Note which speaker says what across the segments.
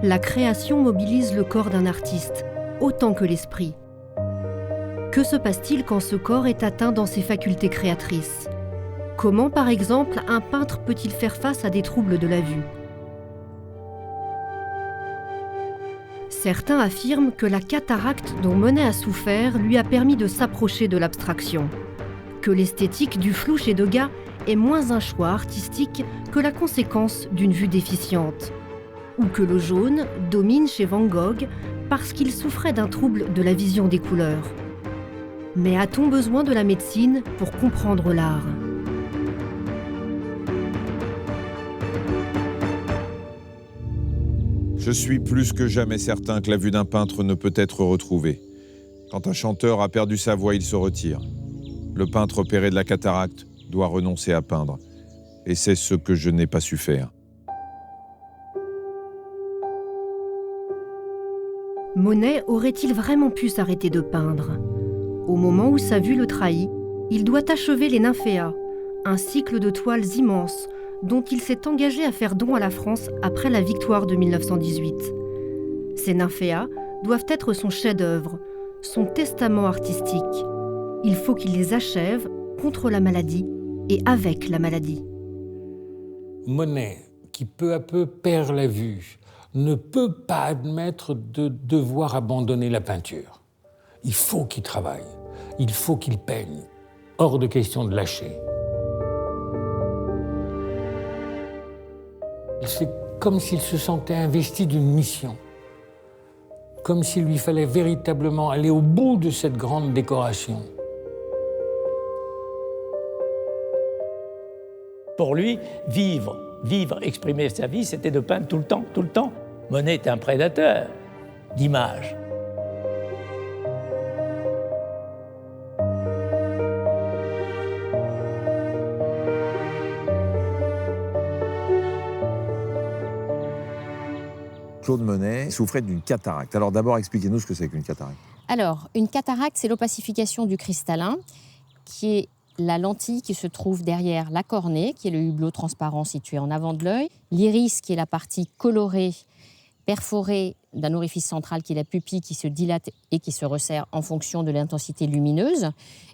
Speaker 1: La création mobilise le corps d'un artiste, autant que l'esprit. Que se passe-t-il quand ce corps est atteint dans ses facultés créatrices ? Comment, par exemple, un peintre peut-il faire face à des troubles de la vue ? Certains affirment que la cataracte dont Monet a souffert lui a permis de s'approcher de l'abstraction, que l'esthétique du flou chez Degas est moins un choix artistique que la conséquence d'une vue déficiente, ou que le jaune domine chez Van Gogh parce qu'il souffrait d'un trouble de la vision des couleurs. Mais a-t-on besoin de la médecine pour comprendre l'art ?
Speaker 2: Je suis plus que jamais certain que la vue d'un peintre ne peut être retrouvée. Quand un chanteur a perdu sa voix, il se retire. Le peintre opéré de la cataracte doit renoncer à peindre. Et c'est ce que je n'ai pas su faire.
Speaker 1: Monet aurait-il vraiment pu s'arrêter de peindre ? Au moment où sa vue le trahit, il doit achever les Nymphéas, un cycle de toiles immenses dont il s'est engagé à faire don à la France après la victoire de 1918. Ces Nymphéas doivent être son chef-d'œuvre, son testament artistique. Il faut qu'il les achève contre la maladie et avec la maladie.
Speaker 3: Monet, qui peu à peu perd la vue, ne peut pas admettre de devoir abandonner la peinture. Il faut qu'il travaille, il faut qu'il peigne. Hors de question de lâcher. C'est comme s'il se sentait investi d'une mission, comme s'il lui fallait véritablement aller au bout de cette grande décoration.
Speaker 4: Pour lui, vivre, exprimer sa vie, c'était de peindre tout le temps. Monet était un prédateur d'images.
Speaker 2: Claude Monet souffrait d'une cataracte. Alors d'abord, expliquez-nous ce que c'est qu'une cataracte.
Speaker 5: Alors, une cataracte, c'est l'opacification du cristallin, qui est la lentille qui se trouve derrière la cornée, qui est le hublot transparent situé en avant de l'œil, l'iris, qui est la partie colorée, perforée d'un orifice central, qui est la pupille, qui se dilate et qui se resserre en fonction de l'intensité lumineuse.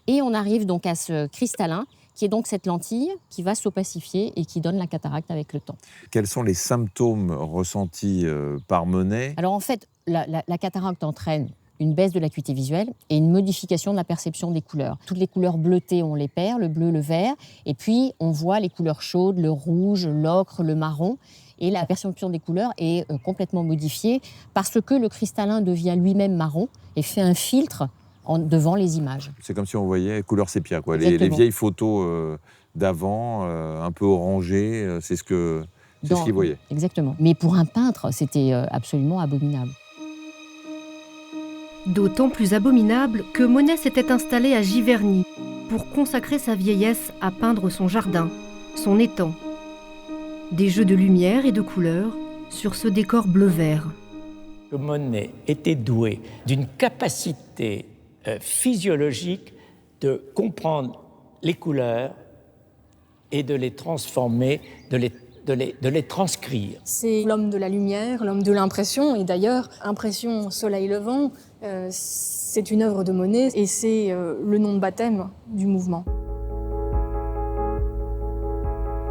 Speaker 5: Et on arrive donc à ce cristallin, qui est donc cette lentille qui va s'opacifier et qui donne la cataracte avec le temps.
Speaker 2: Quels sont les symptômes ressentis par Monet ?
Speaker 5: Alors en fait, la cataracte entraîne une baisse de l'acuité visuelle et une modification de la perception des couleurs. Toutes les couleurs bleutées, on les perd, le bleu, le vert, et puis on voit les couleurs chaudes, le rouge, l'ocre, le marron, et la perception des couleurs est complètement modifiée parce que le cristallin devient lui-même marron et fait un filtre devant les images.
Speaker 2: C'est comme si on voyait couleur sépia, quoi. Les vieilles photos d'avant, un peu orangées, c'est ce qu'il voyait.
Speaker 5: Exactement. Mais pour un peintre, c'était absolument abominable.
Speaker 1: D'autant plus abominable que Monet s'était installé à Giverny pour consacrer sa vieillesse à peindre son jardin, son étang. Des jeux de lumière et de couleurs sur ce décor bleu-vert.
Speaker 4: Monet était doué d'une capacité physiologique de comprendre les couleurs et de les transformer, de les transcrire.
Speaker 6: C'est l'homme de la lumière, l'homme de l'impression, et d'ailleurs, Impression Soleil Levant, c'est une œuvre de Monet et c'est le nom de baptême du mouvement.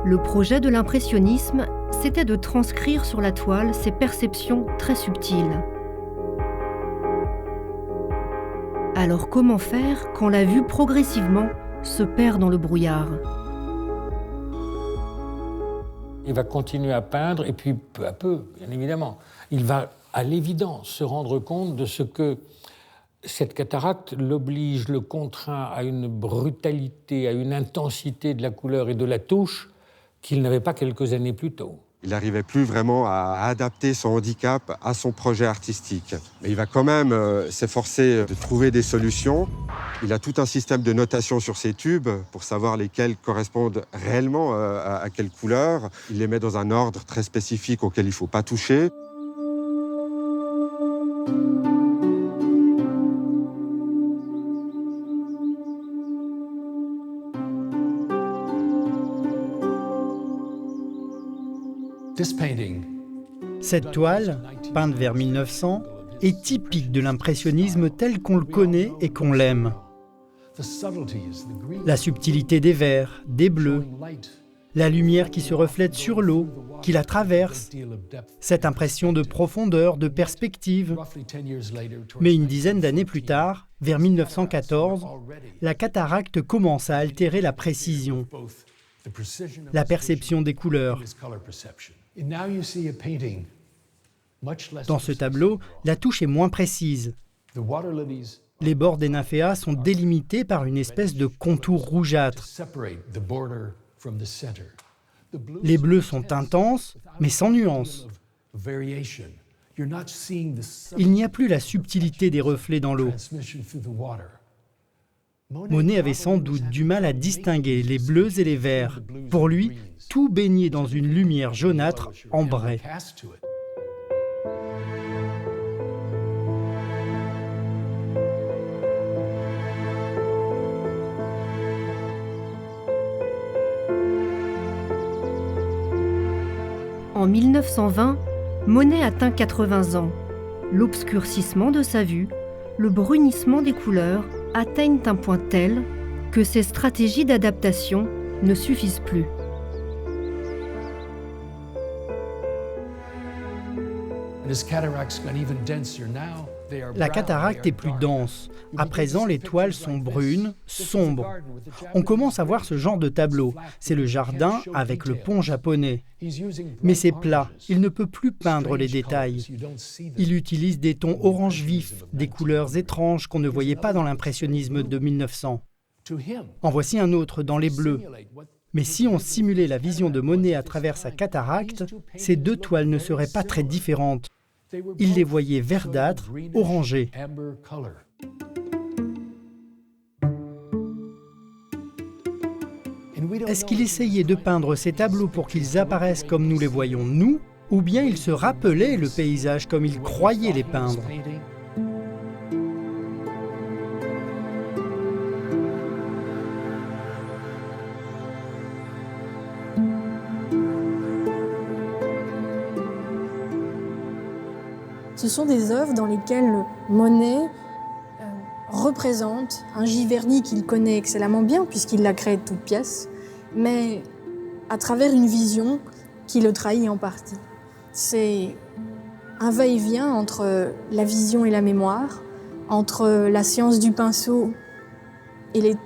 Speaker 1: Le projet de l'impressionnisme, c'était de transcrire sur la toile ces perceptions très subtiles. Alors comment faire quand la vue progressivement se perd dans le brouillard ?
Speaker 3: Il va continuer à peindre et puis peu à peu, bien évidemment, il va à l'évidence se rendre compte de ce que cette cataracte l'oblige, le contraint à une brutalité, à une intensité de la couleur et de la touche qu'il n'avait pas quelques années plus tôt.
Speaker 7: Il n'arrivait plus vraiment à adapter son handicap à son projet artistique. Mais il va quand même s'efforcer de trouver des solutions. Il a tout un système de notation sur ses tubes pour savoir lesquels correspondent réellement à quelle couleur. Il les met dans un ordre très spécifique auquel il ne faut pas toucher.
Speaker 8: This painting Cette toile, peinte vers 1900, est typique de l'impressionnisme tel qu'on le connaît et qu'on l'aime. La subtilité des verts, des bleus, la lumière qui se reflète sur l'eau, qui la traverse, cette impression de profondeur, de perspective. Mais une dizaine d'années plus tard, vers 1914, la cataracte commence à altérer la précision, la perception des couleurs. Dans ce tableau, la touche est moins précise. Les bords des nymphéas sont délimités par une espèce de contour rougeâtre. Les bleus sont intenses, mais sans nuance. Il n'y a plus la subtilité des reflets dans l'eau. Monet avait sans doute du mal à distinguer les bleus et les verts. Pour lui, tout baignait dans une lumière jaunâtre ambrée.
Speaker 1: En 1920, Monet atteint 80 ans. L'obscurcissement de sa vue, le brunissement des couleurs atteignent un point tel que ses stratégies d'adaptation ne suffisent plus.
Speaker 8: La cataracte est plus dense. À présent, les toiles sont brunes, sombres. On commence à voir ce genre de tableau. C'est le jardin avec le pont japonais. Mais c'est plat, il ne peut plus peindre les détails. Il utilise des tons orange vif, des couleurs étranges qu'on ne voyait pas dans l'impressionnisme de 1900. En voici un autre dans les bleus. Mais si on simulait la vision de Monet à travers sa cataracte, ces deux toiles ne seraient pas très différentes. Il les voyait verdâtres, orangés. Est-ce qu'il essayait de peindre ces tableaux pour qu'ils apparaissent comme nous les voyons nous, ou bien il se rappelait le paysage comme il croyait les peindre ?
Speaker 6: Ce sont des œuvres dans lesquelles Monet représente un Giverny qu'il connaît excellemment bien, puisqu'il l'a créé de toutes pièces, mais à travers une vision qui le trahit en partie. C'est un va-et-vient entre la vision et la mémoire, entre la science du pinceau et les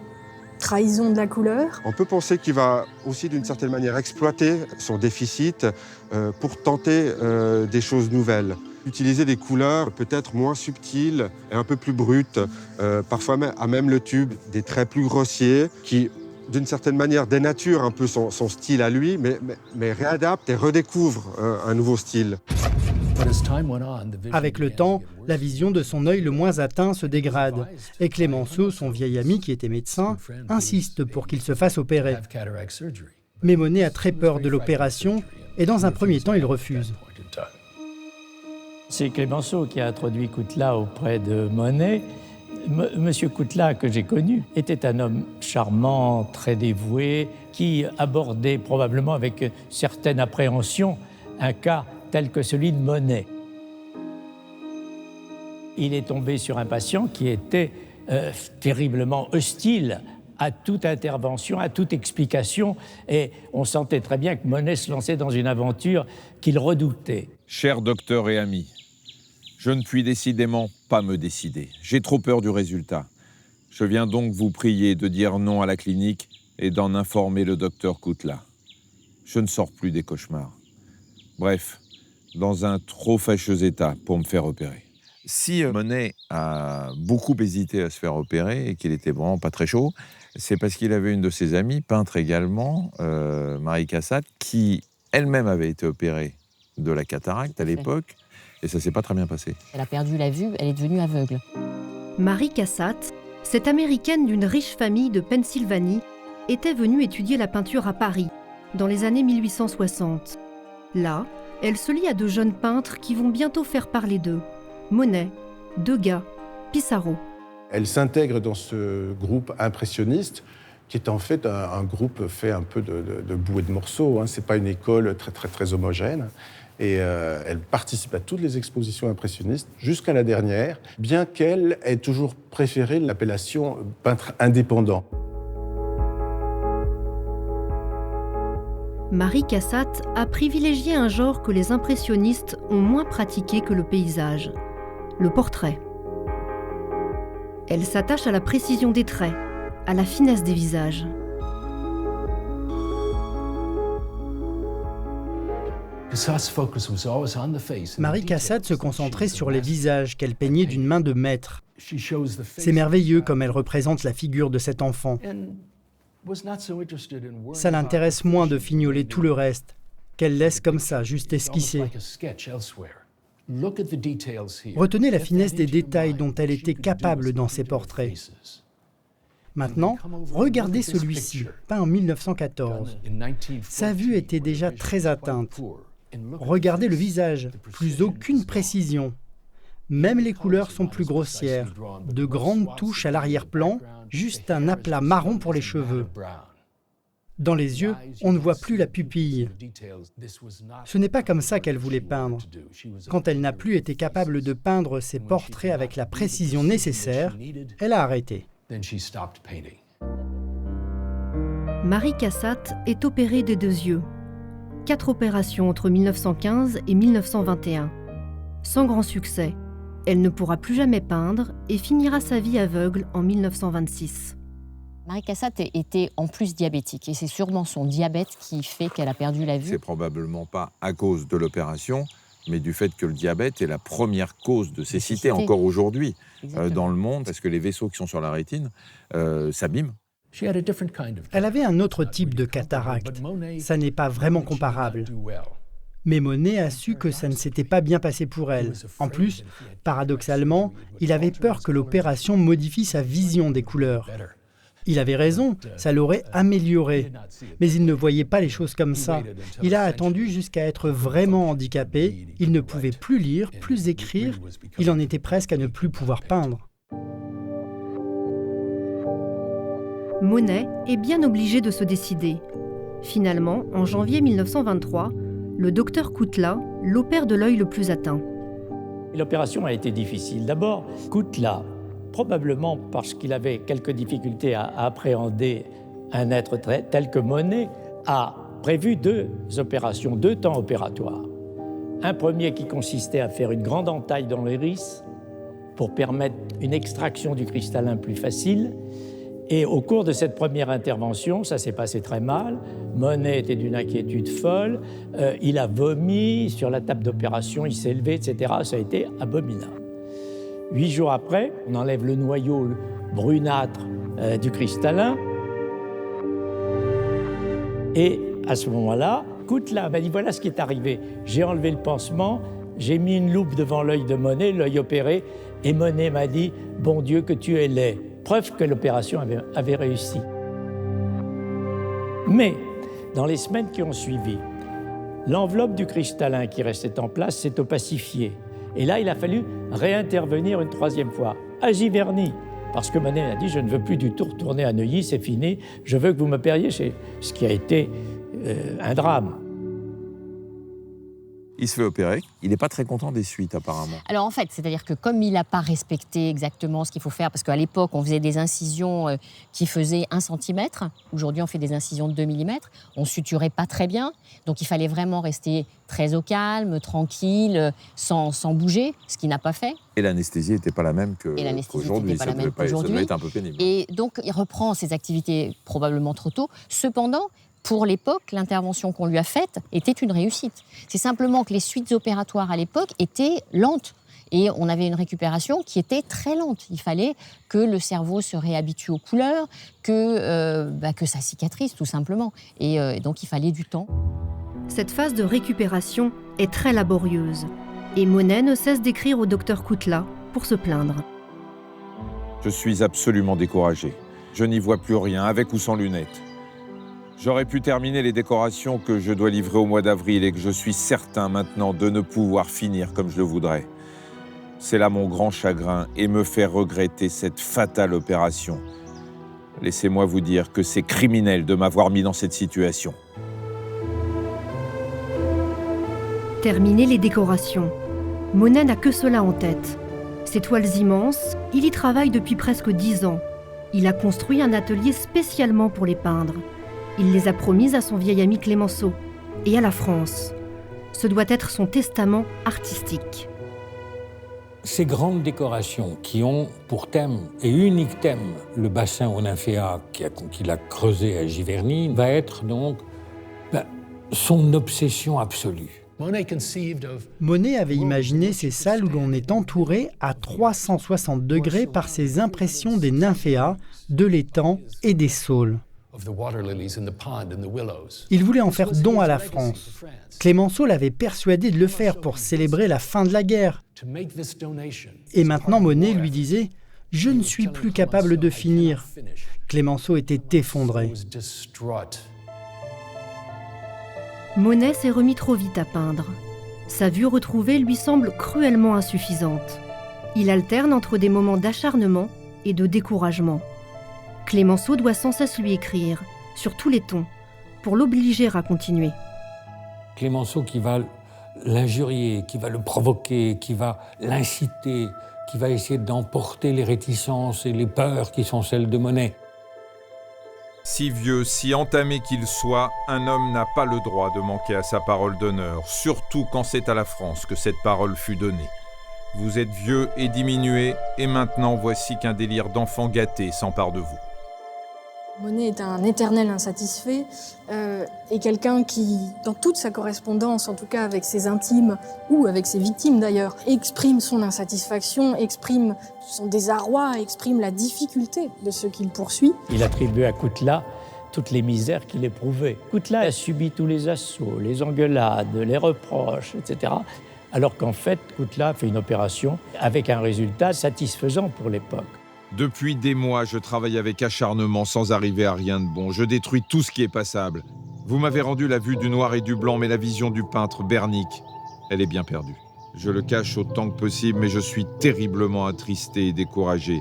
Speaker 6: trahisons de la couleur.
Speaker 7: On peut penser qu'il va aussi d'une certaine manière exploiter son déficit pour tenter des choses nouvelles. Utiliser des couleurs peut-être moins subtiles et un peu plus brutes, parfois à même le tube, des traits plus grossiers qui, d'une certaine manière, dénaturent un peu son style à lui, mais réadaptent et redécouvrent un nouveau style.
Speaker 8: Avec le temps, la vision de son œil le moins atteint se dégrade. Et Clémenceau, son vieil ami qui était médecin, insiste pour qu'il se fasse opérer. Mais Monet a très peur de l'opération et dans un premier temps, il refuse.
Speaker 4: C'est Clémenceau qui a introduit Coutelas auprès de Monet. Monsieur Coutelas, que j'ai connu, était un homme charmant, très dévoué, qui abordait probablement avec certaine appréhension un cas tel que celui de Monet. Il est tombé sur un patient qui était terriblement hostile à toute intervention, à toute explication, et on sentait très bien que Monet se lançait dans une aventure qu'il redoutait.
Speaker 2: Cher docteur et ami, je ne puis décidément pas me décider. J'ai trop peur du résultat. Je viens donc vous prier de dire non à la clinique et d'en informer le docteur Coutelas. Je ne sors plus des cauchemars. Bref, dans un trop fâcheux état pour me faire opérer. Si Monet a beaucoup hésité à se faire opérer et qu'il était vraiment pas très chaud, c'est parce qu'il avait une de ses amies, peintre également, Marie Cassatt, qui elle-même avait été opérée de la cataracte à l'époque. Et ça ne s'est pas très bien passé.
Speaker 5: Elle a perdu la vue, elle est devenue aveugle.
Speaker 1: Marie Cassatt, cette américaine d'une riche famille de Pennsylvanie, était venue étudier la peinture à Paris, dans les années 1860. Là, elle se lie à de jeunes peintres qui vont bientôt faire parler d'eux. Monet, Degas, Pissarro.
Speaker 9: Elle s'intègre dans ce groupe impressionniste, qui est en fait un groupe fait un peu de bout et de morceaux. Ce n'est pas une école très homogène. Et elle participe à toutes les expositions impressionnistes, jusqu'à la dernière, bien qu'elle ait toujours préféré l'appellation peintre indépendant.
Speaker 1: Marie Cassatt a privilégié un genre que les impressionnistes ont moins pratiqué que le paysage, le portrait. Elle s'attache à la précision des traits, à la finesse des visages.
Speaker 8: Marie Cassatt se concentrait sur les visages qu'elle peignait d'une main de maître. C'est merveilleux comme elle représente la figure de cet enfant. Ça l'intéresse moins de fignoler tout le reste, qu'elle laisse comme ça, juste esquisser. Retenez la finesse des détails dont elle était capable dans ses portraits. Maintenant, regardez celui-ci, peint en 1914. Sa vue était déjà très atteinte. Regardez le visage, plus aucune précision. Même les couleurs sont plus grossières. De grandes touches à l'arrière-plan, juste un aplat marron pour les cheveux. Dans les yeux, on ne voit plus la pupille. Ce n'est pas comme ça qu'elle voulait peindre. Quand elle n'a plus été capable de peindre ses portraits avec la précision nécessaire, elle a arrêté.
Speaker 1: Marie Cassatt est opérée des 2 yeux. 4 opérations entre 1915 et 1921. Sans grand succès, elle ne pourra plus jamais peindre et finira sa vie aveugle en 1926.
Speaker 5: Marie Cassatt était en plus diabétique et c'est sûrement son diabète qui fait qu'elle a perdu la vue.
Speaker 2: C'est probablement pas à cause de l'opération, mais du fait que le diabète est la première cause de cécité encore aujourd'hui dans le monde, parce que les vaisseaux qui sont sur la rétine s'abîment.
Speaker 8: Elle avait un autre type de cataracte. Ça n'est pas vraiment comparable. Mais Monet a su que ça ne s'était pas bien passé pour elle. En plus, paradoxalement, il avait peur que l'opération modifie sa vision des couleurs. Il avait raison, ça l'aurait amélioré. Mais il ne voyait pas les choses comme ça. Il a attendu jusqu'à être vraiment handicapé. Il ne pouvait plus lire, plus écrire. Il en était presque à ne plus pouvoir peindre.
Speaker 1: Monet est bien obligé de se décider. Finalement, en janvier 1923, le docteur Koutla l'opère de l'œil le plus atteint.
Speaker 4: L'opération a été difficile. D'abord, Koutla, probablement parce qu'il avait quelques difficultés à appréhender un être tel que Monet, a prévu 2 opérations, 2 temps opératoires. Un premier qui consistait à faire une grande entaille dans l'iris pour permettre une extraction du cristallin plus facile. Et au cours de cette première intervention, ça s'est passé très mal. Monet était d'une inquiétude folle. Il a vomi sur la table d'opération, il s'est levé, etc. Ça a été abominable. 8 jours après, on enlève le noyau brunâtre du cristallin. Et à ce moment-là, Koutla m'a dit, voilà ce qui est arrivé. J'ai enlevé le pansement, j'ai mis une loupe devant l'œil de Monet, l'œil opéré, et Monet m'a dit, bon Dieu que tu es laid. Preuve que l'opération avait réussi. Mais, dans les semaines qui ont suivi, l'enveloppe du cristallin qui restait en place s'est opacifiée. Et là, il a fallu réintervenir une 3e fois, à Giverny. Parce que Monet a dit, je ne veux plus du tout retourner à Neuilly, c'est fini, je veux que vous m'opériez, ce qui a été un drame.
Speaker 2: Il se fait opérer. Il n'est pas très content des suites, apparemment.
Speaker 5: Alors en fait, c'est-à-dire que comme il n'a pas respecté exactement ce qu'il faut faire, parce qu'à l'époque, on faisait des incisions qui faisaient 1 cm. Aujourd'hui, on fait des incisions de 2 mm. On suturait pas très bien. Donc il fallait vraiment rester très au calme, tranquille, sans bouger, ce qu'il n'a pas fait.
Speaker 2: Et l'anesthésie n'était pas la même qu'aujourd'hui. Ça devait être un peu pénible.
Speaker 5: Et donc, il reprend ses activités probablement trop tôt. Cependant, pour l'époque, l'intervention qu'on lui a faite était une réussite. C'est simplement que les suites opératoires à l'époque étaient lentes. Et on avait une récupération qui était très lente. Il fallait que le cerveau se réhabitue aux couleurs, que ça cicatrise tout simplement. Et donc il fallait du temps.
Speaker 1: Cette phase de récupération est très laborieuse. Et Monet ne cesse d'écrire au docteur Koutla pour se plaindre.
Speaker 2: Je suis absolument découragé. Je n'y vois plus rien, avec ou sans lunettes. J'aurais pu terminer les décorations que je dois livrer au mois d'avril et que je suis certain maintenant de ne pouvoir finir comme je le voudrais. C'est là mon grand chagrin et me fait regretter cette fatale opération. Laissez-moi vous dire que c'est criminel de m'avoir mis dans cette situation.
Speaker 1: Terminer les décorations. Monet n'a que cela en tête. Ces toiles immenses, il y travaille depuis presque 10 ans. Il a construit un atelier spécialement pour les peindre. Il les a promises à son vieil ami Clémenceau et à la France. Ce doit être son testament artistique.
Speaker 3: Ces grandes décorations qui ont pour thème et unique thème le bassin aux nymphéas qu'il a creusé à Giverny va être donc son obsession absolue.
Speaker 8: Monet avait imaginé ces salles où l'on est entouré à 360 degrés par ces impressions des nymphéas, de l'étang et des saules. Il voulait en faire don à la France. Clémenceau l'avait persuadé de le faire pour célébrer la fin de la guerre. Et maintenant Monet lui disait « Je ne suis plus capable de finir ». Clémenceau était effondré.
Speaker 1: Monet s'est remis trop vite à peindre. Sa vue retrouvée lui semble cruellement insuffisante. Il alterne entre des moments d'acharnement et de découragement. Clémenceau doit sans cesse lui écrire, sur tous les tons, pour l'obliger à continuer.
Speaker 3: Clémenceau qui va l'injurier, qui va le provoquer, qui va l'inciter, qui va essayer d'emporter les réticences et les peurs qui sont celles de Monet.
Speaker 2: Si vieux, si entamé qu'il soit, un homme n'a pas le droit de manquer à sa parole d'honneur, surtout quand c'est à la France que cette parole fut donnée. Vous êtes vieux et diminué, et maintenant voici qu'un délire d'enfant gâté s'empare de vous.
Speaker 6: Monet est un éternel insatisfait et quelqu'un qui, dans toute sa correspondance, en tout cas avec ses intimes ou avec ses victimes d'ailleurs, exprime son insatisfaction, exprime son désarroi, exprime la difficulté de ce qu'il poursuit.
Speaker 4: Il attribue à Coutelas toutes les misères qu'il éprouvait. Coutelas a subi tous les assauts, les engueulades, les reproches, etc. Alors qu'en fait, Coutelas fait une opération avec un résultat satisfaisant pour l'époque.
Speaker 2: Depuis des mois, je travaille avec acharnement sans arriver à rien de bon. Je détruis tout ce qui est passable. Vous m'avez rendu la vue du noir et du blanc, mais la vision du peintre Bernic, elle est bien perdue. Je le cache autant que possible, mais je suis terriblement attristé et découragé.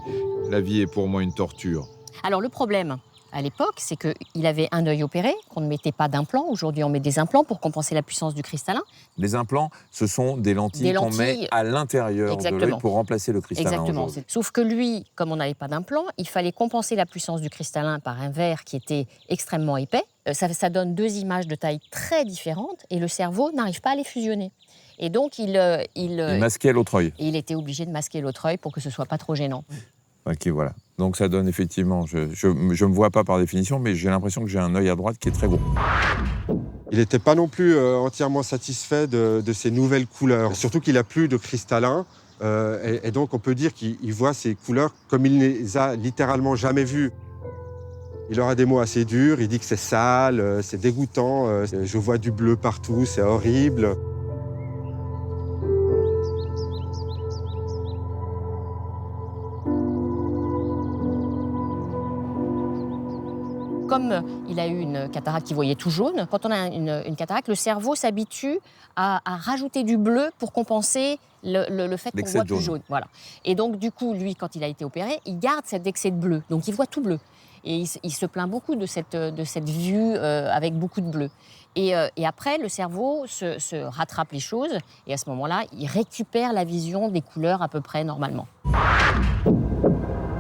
Speaker 2: La vie est pour moi une torture.
Speaker 5: Alors le problème, à l'époque, c'est qu'il avait un œil opéré, qu'on ne mettait pas d'implants. Aujourd'hui, on met des implants pour compenser la puissance du cristallin.
Speaker 10: Les implants, ce sont des lentilles qu'on met à l'intérieur de l'œil pour remplacer le cristallin.
Speaker 5: Exactement. Sauf que lui, comme on n'avait pas d'implant, il fallait compenser la puissance du cristallin par un verre qui était extrêmement épais. Ça donne deux images de taille très différentes et le cerveau n'arrive pas à les fusionner. Et donc, il
Speaker 10: masquait l'autre œil.
Speaker 5: Et il était obligé de masquer l'autre œil pour que ce ne soit pas trop gênant.
Speaker 10: Ok, voilà. Donc ça donne effectivement, je me vois pas par définition, mais j'ai l'impression que j'ai un œil à droite qui est très gros.
Speaker 7: Il n'était pas non plus entièrement satisfait de ces nouvelles couleurs. Surtout qu'il n'a plus de cristallin. Et donc on peut dire qu'il voit ces couleurs comme il ne les a littéralement jamais vues. Il aura des mots assez durs, il dit que c'est sale, c'est dégoûtant, je vois du bleu partout, c'est horrible.
Speaker 5: Comme il a eu une cataracte qui voyait tout jaune, quand on a une cataracte, le cerveau s'habitue à rajouter du bleu pour compenser le fait qu'on voit plus jaune. Voilà. Et donc, du coup, lui, quand il a été opéré, il garde cet excès de bleu. Donc, il voit tout bleu. Et il se plaint beaucoup de cette vue avec beaucoup de bleu. Et après, le cerveau se rattrape les choses. Et à ce moment-là, il récupère la vision des couleurs à peu près normalement.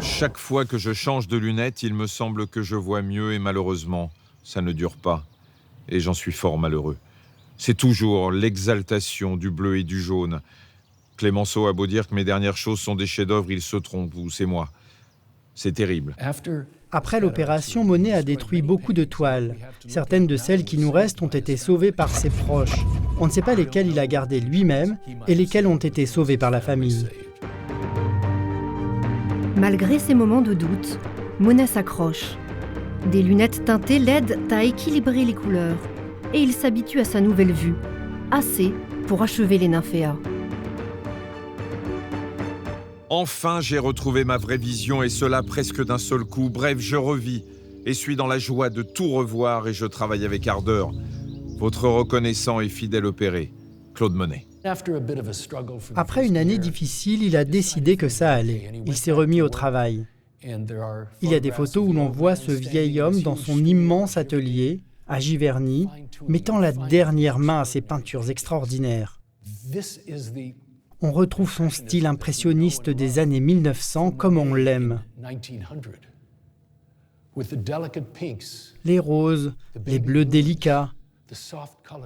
Speaker 2: Chaque fois que je change de lunettes, il me semble que je vois mieux et malheureusement, ça ne dure pas. Et j'en suis fort malheureux. C'est toujours l'exaltation du bleu et du jaune. Clémenceau a beau dire que mes dernières choses sont des chefs-d'œuvre, il se trompe, ou c'est moi. C'est terrible.
Speaker 8: Après l'opération, Monet a détruit beaucoup de toiles. Certaines de celles qui nous restent ont été sauvées par ses proches. On ne sait pas lesquelles il a gardées lui-même et lesquelles ont été sauvées par la famille.
Speaker 1: Malgré ces moments de doute, Monet s'accroche. Des lunettes teintées l'aident à équilibrer les couleurs et il s'habitue à sa nouvelle vue, assez pour achever les nymphéas.
Speaker 2: Enfin, j'ai retrouvé ma vraie vision et cela presque d'un seul coup. Bref, je revis et suis dans la joie de tout revoir et je travaille avec ardeur. Votre reconnaissant et fidèle opéré, Claude Monet.
Speaker 8: Après une année difficile, il a décidé que ça allait. Il s'est remis au travail. Il y a des photos où l'on voit ce vieil homme dans son immense atelier, à Giverny, mettant la dernière main à ses peintures extraordinaires. On retrouve son style impressionniste des années 1900 comme on l'aime. Les roses, les bleus délicats,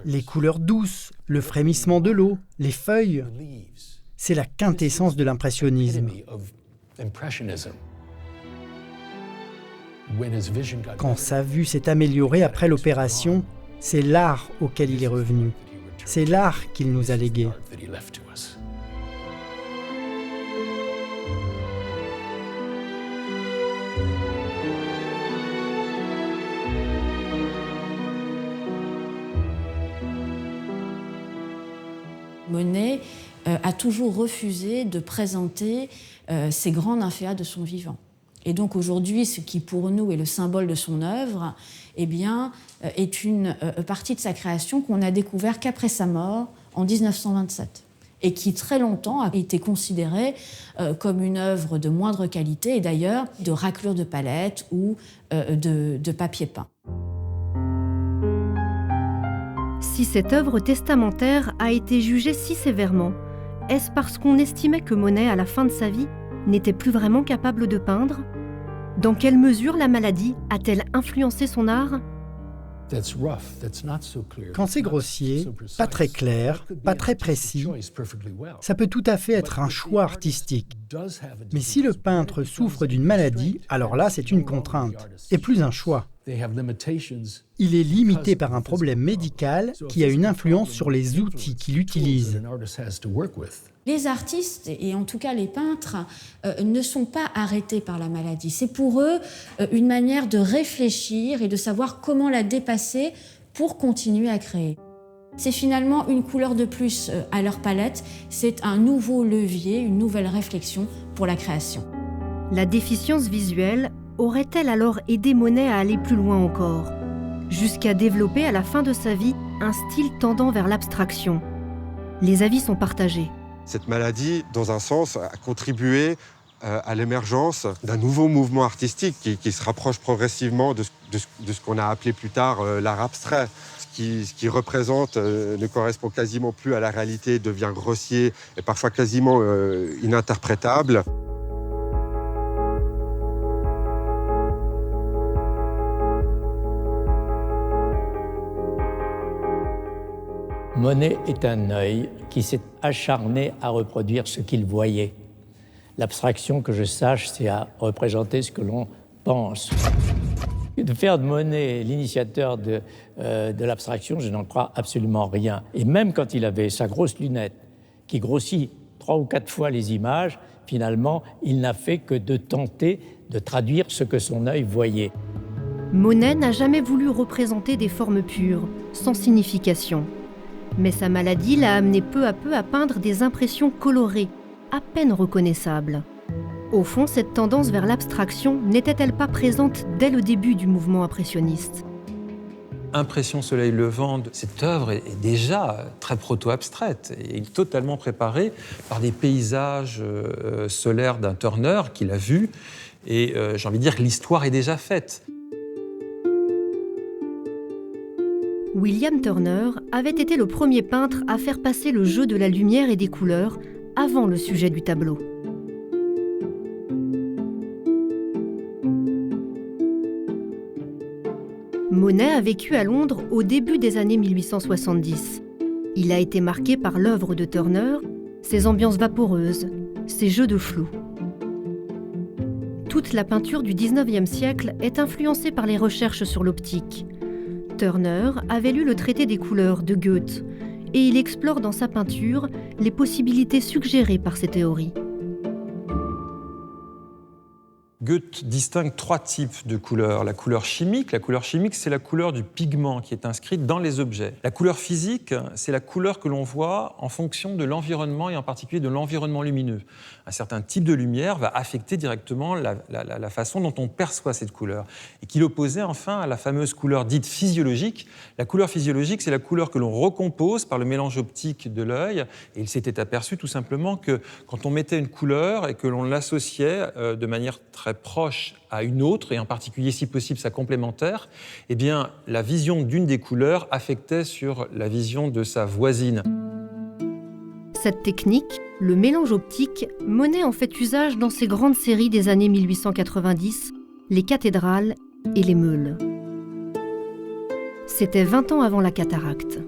Speaker 8: les couleurs douces, le frémissement de l'eau, les feuilles. C'est la quintessence de l'impressionnisme. Quand sa vue s'est améliorée après l'opération, c'est l'art auquel il est revenu. C'est l'art qu'il nous a légué.
Speaker 11: Monet a toujours refusé de présenter ces grands nymphéas de son vivant. Et donc aujourd'hui, ce qui pour nous est le symbole de son œuvre, eh bien, est une partie de sa création qu'on n'a découvert qu'après sa mort en 1927 et qui très longtemps a été considérée comme une œuvre de moindre qualité et d'ailleurs de raclure de palette ou de papier peint.
Speaker 1: Si cette œuvre testamentaire a été jugée si sévèrement, est-ce parce qu'on estimait que Monet, à la fin de sa vie, n'était plus vraiment capable de peindre? Dans quelle mesure la maladie a-t-elle influencé son art?
Speaker 8: Quand c'est grossier, pas très clair, pas très précis, ça peut tout à fait être un choix artistique. Mais si le peintre souffre d'une maladie, alors là c'est une contrainte, et plus un choix. Il est limité par un problème médical qui a une influence sur les outils qu'il utilise.
Speaker 11: Les artistes, et en tout cas les peintres, ne sont pas arrêtés par la maladie. C'est pour eux une manière de réfléchir et de savoir comment la dépasser pour continuer à créer. C'est finalement une couleur de plus à leur palette, c'est un nouveau levier, une nouvelle réflexion pour la création.
Speaker 1: La déficience visuelle aurait-elle alors aidé Monet à aller plus loin encore, jusqu'à développer à la fin de sa vie un style tendant vers l'abstraction? Les avis sont partagés.
Speaker 7: Cette maladie, dans un sens, a contribué à l'émergence d'un nouveau mouvement artistique qui se rapproche progressivement de ce qu'on a appelé plus tard l'art abstrait. Ce qui représente ne correspond quasiment plus à la réalité, devient grossier et parfois quasiment ininterprétable.
Speaker 4: Monet est un œil qui s'est acharné à reproduire ce qu'il voyait. L'abstraction, que je sache, c'est à représenter ce que l'on pense. De faire de Monet l'initiateur de l'abstraction, je n'en crois absolument rien. Et même quand il avait sa grosse lunette qui grossit 3 ou 4 fois les images, finalement, il n'a fait que de tenter de traduire ce que son œil voyait.
Speaker 1: Monet n'a jamais voulu représenter des formes pures, sans signification. Mais sa maladie l'a amené peu à peu à peindre des impressions colorées, à peine reconnaissables. Au fond, cette tendance vers l'abstraction n'était-elle pas présente dès le début du mouvement impressionniste?
Speaker 12: Impression soleil levant, cette œuvre est déjà très proto-abstraite et totalement préparée par des paysages solaires d'un Turner qu'il a vu. Et j'ai envie de dire que l'histoire est déjà faite.
Speaker 1: William Turner avait été le premier peintre à faire passer le jeu de la lumière et des couleurs avant le sujet du tableau. Monet a vécu à Londres au début des années 1870. Il a été marqué par l'œuvre de Turner, ses ambiances vaporeuses, ses jeux de flou. Toute la peinture du XIXe siècle est influencée par les recherches sur l'optique. Turner avait lu le traité des couleurs de Goethe et il explore dans sa peinture les possibilités suggérées par ces théories.
Speaker 12: Goethe distingue 3 types de couleurs. La couleur chimique, c'est la couleur du pigment qui est inscrite dans les objets. La couleur physique, c'est la couleur que l'on voit en fonction de l'environnement et en particulier de l'environnement lumineux. Un certain type de lumière va affecter directement la façon dont on perçoit cette couleur. Et qu'il opposait enfin à la fameuse couleur dite physiologique. La couleur physiologique, c'est la couleur que l'on recompose par le mélange optique de l'œil. Et il s'était aperçu tout simplement que quand on mettait une couleur et que l'on l'associait de manière très serait proche à une autre, et en particulier, si possible, sa complémentaire, eh bien, la vision d'une des couleurs affectait sur la vision de sa voisine.
Speaker 1: Cette technique, le mélange optique, Monet en fait usage dans ses grandes séries des années 1890, les cathédrales et les meules. C'était 20 ans avant la cataracte.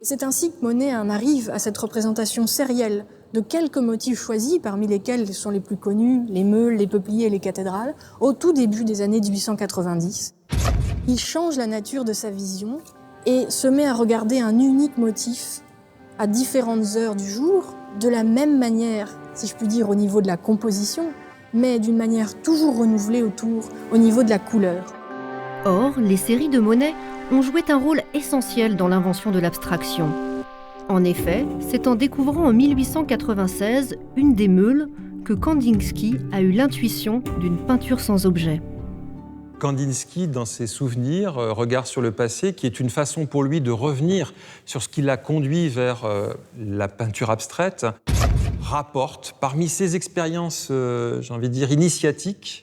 Speaker 6: C'est ainsi que Monet en arrive à cette représentation sérielle de quelques motifs choisis, parmi lesquels sont les plus connus, les meules, les peupliers et les cathédrales, au tout début des années 1890. Il change la nature de sa vision et se met à regarder un unique motif à différentes heures du jour, de la même manière, si je puis dire, au niveau de la composition, mais d'une manière toujours renouvelée au niveau de la couleur.
Speaker 1: Or, les séries de Monet ont joué un rôle essentiel dans l'invention de l'abstraction. En effet, c'est en découvrant en 1896 une des meules que Kandinsky a eu l'intuition d'une peinture sans objet.
Speaker 12: Kandinsky, dans ses souvenirs, Regard sur le passé, qui est une façon pour lui de revenir sur ce qui l'a conduit vers la peinture abstraite, rapporte parmi ses expériences, j'ai envie de dire, initiatiques,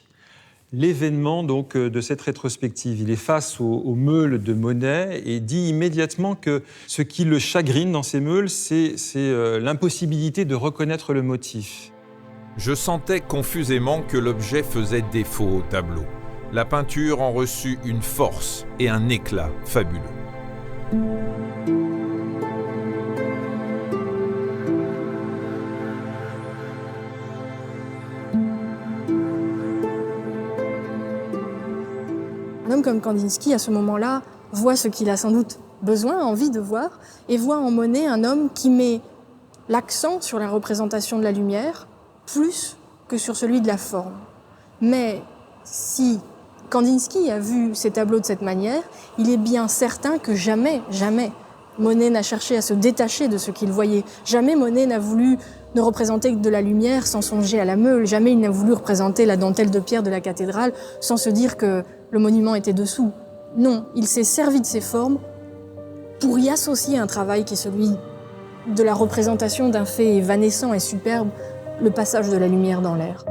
Speaker 12: l'événement donc de cette rétrospective. Il est face aux meules de Monet et dit immédiatement que ce qui le chagrine dans ces meules, c'est l'impossibilité de reconnaître le motif.
Speaker 2: Je sentais confusément que l'objet faisait défaut au tableau. La peinture en reçut une force et un éclat fabuleux.
Speaker 6: Un homme comme Kandinsky, à ce moment-là, voit ce qu'il a sans doute besoin, envie de voir, et voit en Monet un homme qui met l'accent sur la représentation de la lumière plus que sur celui de la forme. Mais si Kandinsky a vu ces tableaux de cette manière, il est bien certain que jamais Monet n'a cherché à se détacher de ce qu'il voyait. Jamais Monet n'a voulu ne représenter que de la lumière sans songer à la meule. Jamais il n'a voulu représenter la dentelle de pierre de la cathédrale sans se dire que le monument était dessous. Non, il s'est servi de ces formes pour y associer un travail qui est celui de la représentation d'un fait évanescent et superbe, le passage de la lumière dans l'air.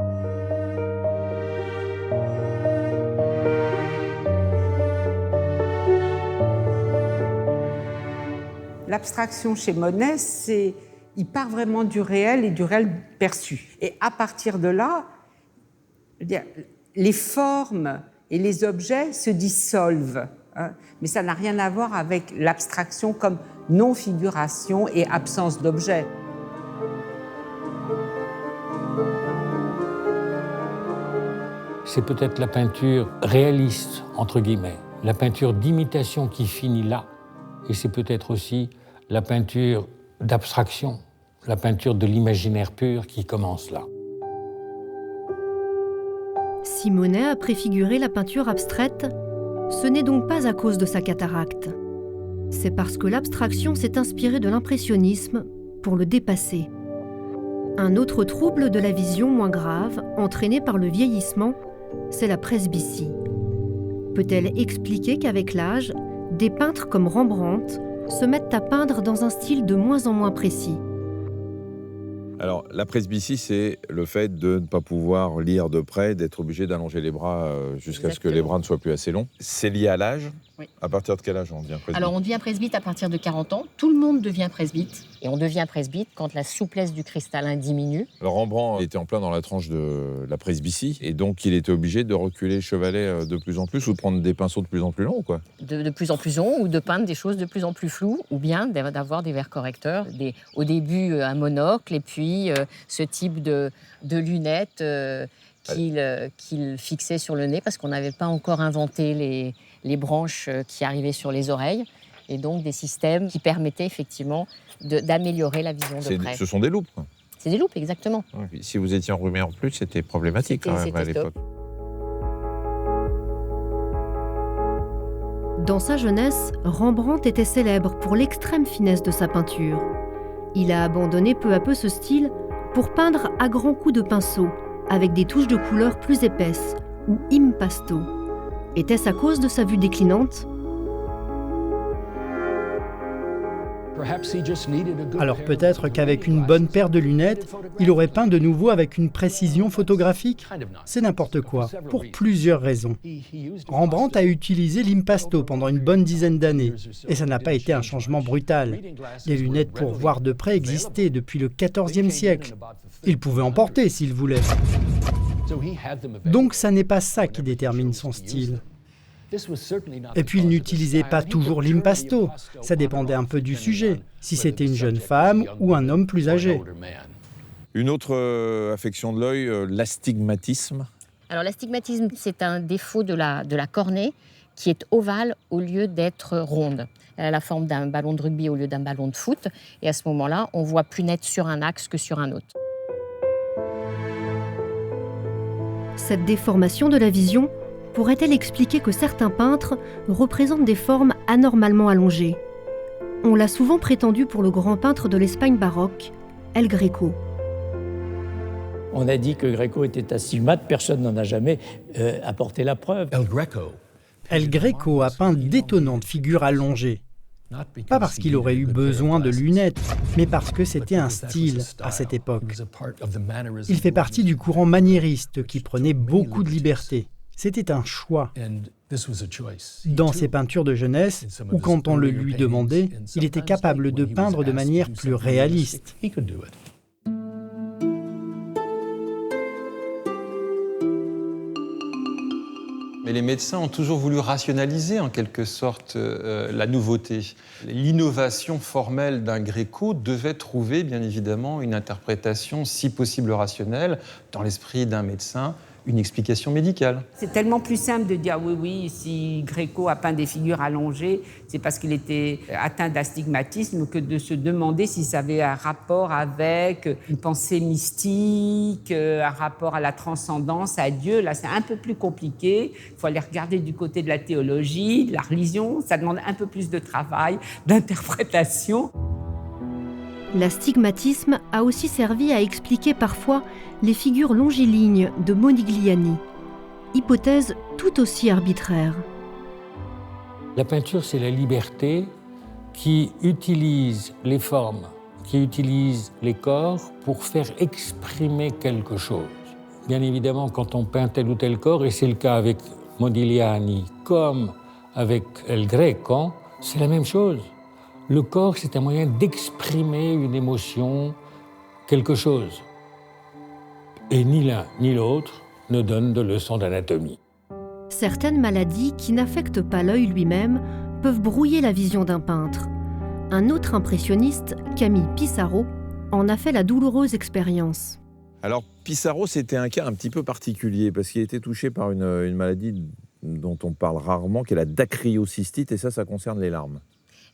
Speaker 13: L'abstraction chez Monet, il part vraiment du réel et du réel perçu. Et à partir de là, les formes et les objets se dissolvent. Mais ça n'a rien à voir avec l'abstraction comme non-figuration et absence d'objet.
Speaker 3: C'est peut-être la peinture réaliste, entre guillemets, la peinture d'imitation qui finit là. Et c'est peut-être aussi la peinture d'abstraction, la peinture de l'imaginaire pur qui commence là.
Speaker 1: Si Monet a préfiguré la peinture abstraite, ce n'est donc pas à cause de sa cataracte. C'est parce que l'abstraction s'est inspirée de l'impressionnisme pour le dépasser. Un autre trouble de la vision moins grave, entraîné par le vieillissement, c'est la presbytie. Peut-elle expliquer qu'avec l'âge, des peintres comme Rembrandt se mettent à peindre dans un style de moins en moins précis?
Speaker 2: Alors, la presbytie, c'est le fait de ne pas pouvoir lire de près, d'être obligé d'allonger les bras jusqu'à ce que les bras ne soient plus assez longs. C'est lié à l'âge?
Speaker 5: Oui.
Speaker 2: À partir de quel âge on devient presbyte?
Speaker 5: Alors, on devient presbyte à partir de 40 ans. Tout le monde devient presbyte. Et on devient presbyte quand la souplesse du cristallin diminue.
Speaker 2: Alors, Rembrandt était en plein dans la tranche de la presbytie. Et donc, il était obligé de reculer Chevalet de plus en plus ou de prendre des pinceaux de plus en plus longs, quoi.
Speaker 5: De plus en plus longs ou de peindre des choses de plus en plus floues. Ou bien d'avoir des verres correcteurs. Au début, un monocle et puis ce type de lunettes qu'il fixait sur le nez parce qu'on n'avait pas encore inventé les branches qui arrivaient sur les oreilles, et donc des systèmes qui permettaient effectivement d'améliorer la vision de près.
Speaker 2: Ce sont des loupes, quoi.
Speaker 5: C'est des loupes, exactement.
Speaker 2: Ouais, si vous étiez enrhumé en plus, c'était problématique quand même à l'époque.
Speaker 1: Dans sa jeunesse, Rembrandt était célèbre pour l'extrême finesse de sa peinture. Il a abandonné peu à peu ce style pour peindre à grands coups de pinceau, avec des touches de couleur plus épaisses, ou impasto. Était-ce à cause de sa vue déclinante?
Speaker 8: Alors peut-être qu'avec une bonne paire de lunettes, il aurait peint de nouveau avec une précision photographique. C'est n'importe quoi, pour plusieurs raisons. Rembrandt a utilisé l'impasto pendant une bonne dizaine d'années, et ça n'a pas été un changement brutal. Les lunettes pour voir de près existaient depuis le XIVe siècle. Il pouvait en porter s'il voulait. Donc ça n'est pas ça qui détermine son style. Et puis il n'utilisait pas toujours l'impasto, ça dépendait un peu du sujet, si c'était une jeune femme ou un homme plus âgé.
Speaker 2: Une autre affection de l'œil, l'astigmatisme.
Speaker 5: Alors l'astigmatisme, c'est un défaut de la cornée qui est ovale au lieu d'être ronde. Elle a la forme d'un ballon de rugby au lieu d'un ballon de foot, et à ce moment-là, on voit plus net sur un axe que sur un autre.
Speaker 1: Cette déformation de la vision pourrait-elle expliquer que certains peintres représentent des formes anormalement allongées? On l'a souvent prétendu pour le grand peintre de l'Espagne baroque, El Greco.
Speaker 4: On a dit que Greco était astigmate, personne n'en a jamais apporté la preuve.
Speaker 8: El Greco a peint d'étonnantes figures allongées. Pas parce qu'il aurait eu besoin de lunettes, mais parce que c'était un style à cette époque. Il fait partie du courant maniériste qui prenait beaucoup de liberté. C'était un choix. Dans ses peintures de jeunesse, ou quand on le lui demandait, il était capable de peindre de manière plus réaliste.
Speaker 12: Mais les médecins ont toujours voulu rationaliser en quelque sorte la nouveauté. L'innovation formelle d'un Greco devait trouver bien évidemment une interprétation, si possible rationnelle, dans l'esprit d'un médecin, une explication médicale.
Speaker 13: C'est tellement plus simple de dire oui, si Greco a peint des figures allongées, c'est parce qu'il était atteint d'astigmatisme, que de se demander si ça avait un rapport avec une pensée mystique, un rapport à la transcendance, à Dieu. Là, c'est un peu plus compliqué. Il faut aller regarder du côté de la théologie, de la religion. Ça demande un peu plus de travail, d'interprétation.
Speaker 1: L'astigmatisme a aussi servi à expliquer parfois les figures longilignes de Modigliani, hypothèse tout aussi arbitraire.
Speaker 3: La peinture, c'est la liberté qui utilise les formes, qui utilise les corps pour faire exprimer quelque chose. Bien évidemment, quand on peint tel ou tel corps, et c'est le cas avec Modigliani comme avec El Greco, c'est la même chose. Le corps, c'est un moyen d'exprimer une émotion, quelque chose. Et ni l'un ni l'autre ne donnent de leçons d'anatomie.
Speaker 1: Certaines maladies qui n'affectent pas l'œil lui-même peuvent brouiller la vision d'un peintre. Un autre impressionniste, Camille Pissarro, en a fait la douloureuse expérience.
Speaker 2: Alors Pissarro, c'était un cas un petit peu particulier parce qu'il était touché par une maladie dont on parle rarement, qui est la dacryocystite, et ça concerne les larmes.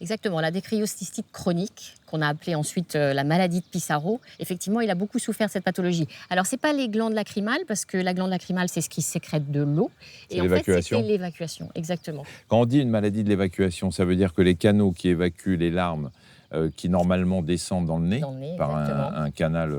Speaker 5: Exactement, la dacryocystite chronique, qu'on a appelée ensuite la maladie de Pissarro. Effectivement, il a beaucoup souffert de cette pathologie. Alors, ce n'est pas les glandes lacrymales, parce que la glande lacrymale, c'est ce qui sécrète de l'eau.
Speaker 2: Et en fait,
Speaker 5: c'était l'évacuation, exactement.
Speaker 2: Quand on dit une maladie de l'évacuation, ça veut dire que les canaux qui évacuent les larmes, qui normalement descendent dans le nez par un canal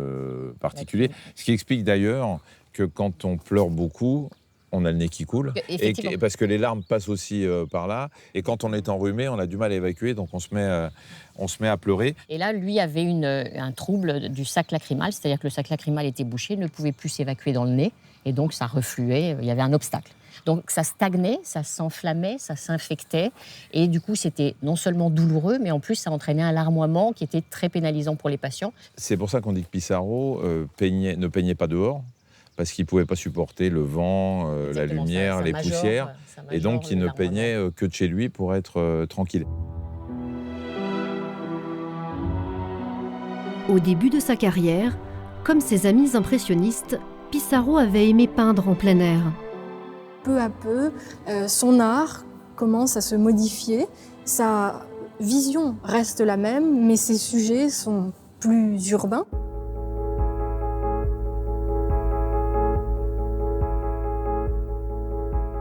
Speaker 2: particulier, ce qui explique d'ailleurs que quand on pleure beaucoup, on a le nez qui coule, et parce que les larmes passent aussi par là. Et quand on est enrhumé, on a du mal à évacuer, donc on se met à pleurer.
Speaker 5: Et là, lui avait un trouble du sac lacrymal, c'est-à-dire que le sac lacrymal était bouché, ne pouvait plus s'évacuer dans le nez, et donc ça refluait, il y avait un obstacle. Donc ça stagnait, ça s'enflammait, ça s'infectait, et du coup c'était non seulement douloureux, mais en plus ça entraînait un larmoiement qui était très pénalisant pour les patients.
Speaker 2: C'est pour ça qu'on dit que Pissarro ne peignait pas dehors, parce qu'il ne pouvait pas supporter le vent, la lumière, les poussières, et donc il ne peignait que de chez lui pour être tranquille.
Speaker 1: Au début de sa carrière, comme ses amis impressionnistes, Pissarro avait aimé peindre en plein air.
Speaker 6: Peu à peu, son art commence à se modifier. Sa vision reste la même, mais ses sujets sont plus urbains.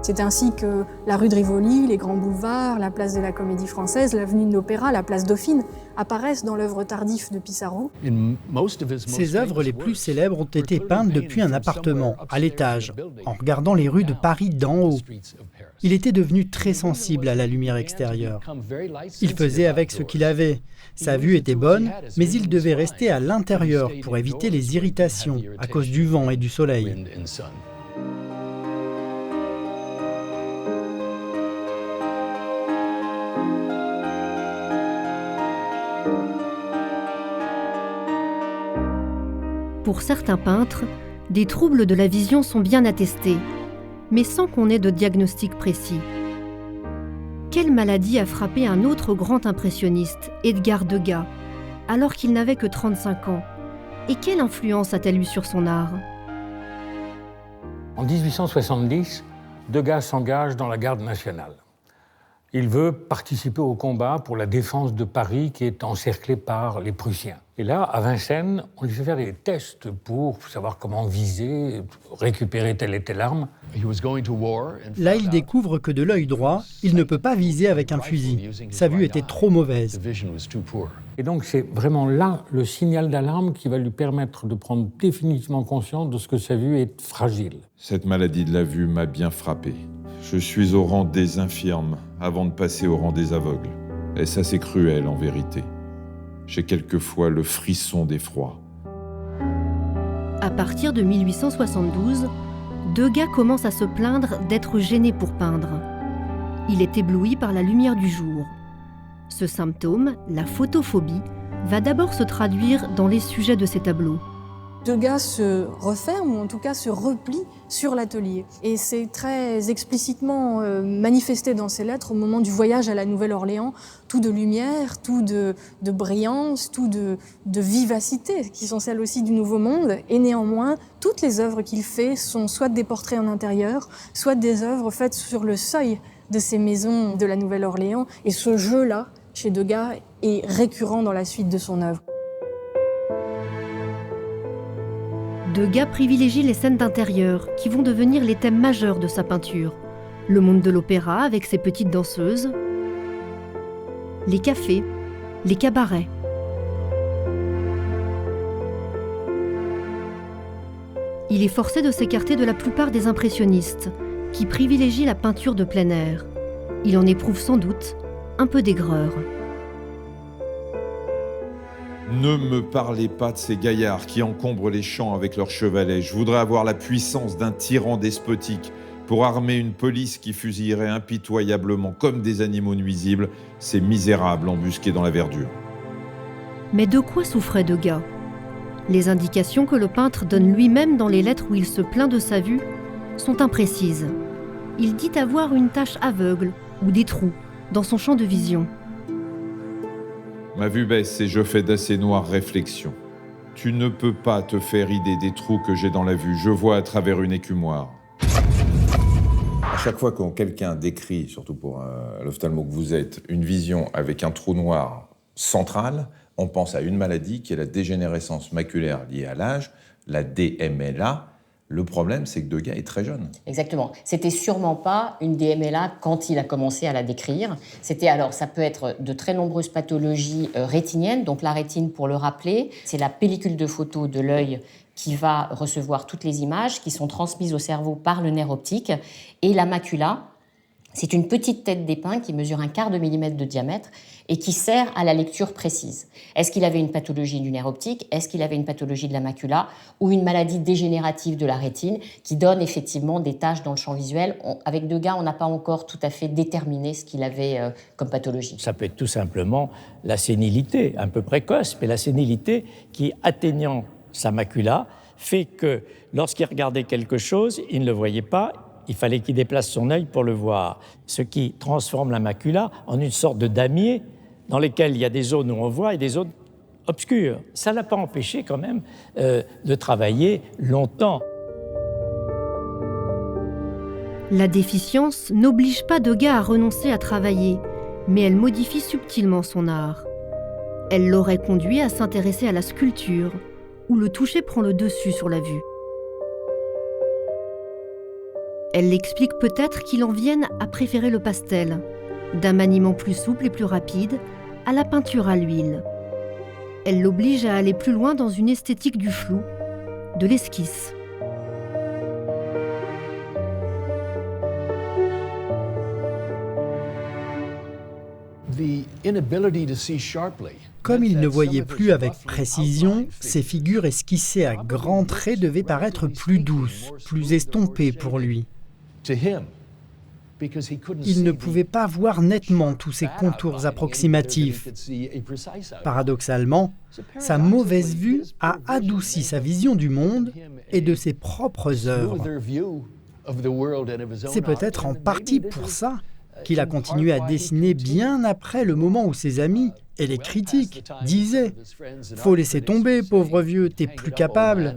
Speaker 6: C'est ainsi que la rue de Rivoli, les grands boulevards, la place de la Comédie-Française, l'avenue de l'Opéra, la place Dauphine apparaissent dans l'œuvre tardive de Pissarro.
Speaker 8: Ses œuvres les plus célèbres ont été peintes depuis un appartement, à l'étage, en regardant les rues de Paris d'en haut. Il était devenu très sensible à la lumière extérieure. Il faisait avec ce qu'il avait. Sa vue était bonne, mais il devait rester à l'intérieur pour éviter les irritations à cause du vent et du soleil.
Speaker 1: Pour certains peintres, des troubles de la vision sont bien attestés, mais sans qu'on ait de diagnostic précis. Quelle maladie a frappé un autre grand impressionniste, Edgar Degas, alors qu'il n'avait que 35 ans? Et quelle influence a-t-elle eu sur son art?
Speaker 3: En 1870, Degas s'engage dans la garde nationale. Il veut participer au combat pour la défense de Paris qui est encerclé par les Prussiens. Et là, à Vincennes, on lui fait faire des tests pour savoir comment viser, récupérer telle et telle arme.
Speaker 8: Là, il découvre que de l'œil droit, il ne peut pas viser avec un fusil. Sa vue était trop mauvaise.
Speaker 3: Et donc, c'est vraiment là le signal d'alarme qui va lui permettre de prendre définitivement conscience de ce que sa vue est fragile.
Speaker 2: Cette maladie de la vue m'a bien frappé. Je suis au rang des infirmes avant de passer au rang des aveugles. Et ça, c'est cruel en vérité. J'ai quelquefois le frisson d'effroi.
Speaker 1: À partir de 1872, Degas commence à se plaindre d'être gêné pour peindre. Il est ébloui par la lumière du jour. Ce symptôme, la photophobie, va d'abord se traduire dans les sujets de ses tableaux.
Speaker 6: Degas se referme, ou en tout cas se replie sur l'atelier. Et c'est très explicitement manifesté dans ses lettres au moment du voyage à la Nouvelle-Orléans, tout de lumière, tout de brillance, tout de vivacité, qui sont celles aussi du Nouveau Monde. Et néanmoins, toutes les œuvres qu'il fait sont soit des portraits en intérieur, soit des œuvres faites sur le seuil de ces maisons de la Nouvelle-Orléans. Et ce jeu-là, chez Degas, est récurrent dans la suite de son œuvre.
Speaker 1: Degas privilégie les scènes d'intérieur qui vont devenir les thèmes majeurs de sa peinture. Le monde de l'opéra avec ses petites danseuses, les cafés, les cabarets. Il est forcé de s'écarter de la plupart des impressionnistes qui privilégient la peinture de plein air. Il en éprouve sans doute un peu d'aigreur.
Speaker 2: Ne me parlez pas de ces gaillards qui encombrent les champs avec leurs chevalets. Je voudrais avoir la puissance d'un tyran despotique pour armer une police qui fusillerait impitoyablement comme des animaux nuisibles ces misérables embusqués dans la verdure.
Speaker 1: Mais de quoi souffrait Degas? Les indications que le peintre donne lui-même dans les lettres où il se plaint de sa vue sont imprécises. Il dit avoir une tache aveugle ou des trous dans son champ de vision.
Speaker 2: Ma vue baisse et je fais d'assez noires réflexions. Tu ne peux pas te faire idée des trous que j'ai dans la vue. Je vois à travers une écumoire. À chaque fois que quelqu'un décrit, surtout pour l'ophtalmo que vous êtes, une vision avec un trou noir central, on pense à une maladie qui est la dégénérescence maculaire liée à l'âge, la DMLA. Le problème, c'est que Degas est très jeune.
Speaker 5: Exactement. C'était sûrement pas une DMLA quand il a commencé à la décrire. C'était alors, ça peut être de très nombreuses pathologies rétiniennes. Donc la rétine, pour le rappeler, c'est la pellicule de photo de l'œil qui va recevoir toutes les images qui sont transmises au cerveau par le nerf optique. Et la macula, c'est une petite tête d'épin qui mesure 1/4 de millimètre de diamètre et qui sert à la lecture précise. Est-ce qu'il avait une pathologie du nerf optique? Est-ce qu'il avait une pathologie de la macula? Ou une maladie dégénérative de la rétine qui donne effectivement des taches dans le champ visuel? Avec Degas, on n'a pas encore tout à fait déterminé ce qu'il avait comme pathologie.
Speaker 4: Ça peut être tout simplement la sénilité, un peu précoce, mais la sénilité qui, atteignant sa macula, fait que lorsqu'il regardait quelque chose, il ne le voyait pas. Il fallait qu'il déplace son œil pour le voir, ce qui transforme la macula en une sorte de damier dans lesquels il y a des zones où on voit et des zones obscures. Ça ne l'a pas empêché quand même de travailler longtemps.
Speaker 1: La déficience n'oblige pas Degas à renoncer à travailler, mais elle modifie subtilement son art. Elle l'aurait conduit à s'intéresser à la sculpture, où le toucher prend le dessus sur la vue. Elle l'explique peut-être qu'il en vienne à préférer le pastel, d'un maniement plus souple et plus rapide, à la peinture à l'huile. Elle l'oblige à aller plus loin dans une esthétique du flou, de l'esquisse.
Speaker 8: Comme il ne voyait plus avec précision, ses figures esquissées à grands traits devaient paraître plus douces, plus estompées pour lui. Il ne pouvait pas voir nettement tous ces contours approximatifs. Paradoxalement, sa mauvaise vue a adouci sa vision du monde et de ses propres œuvres. C'est peut-être en partie pour ça qu'il a continué à dessiner bien après le moment où ses amis et les critiques disaient « Faut laisser tomber, pauvre vieux, t'es plus capable ».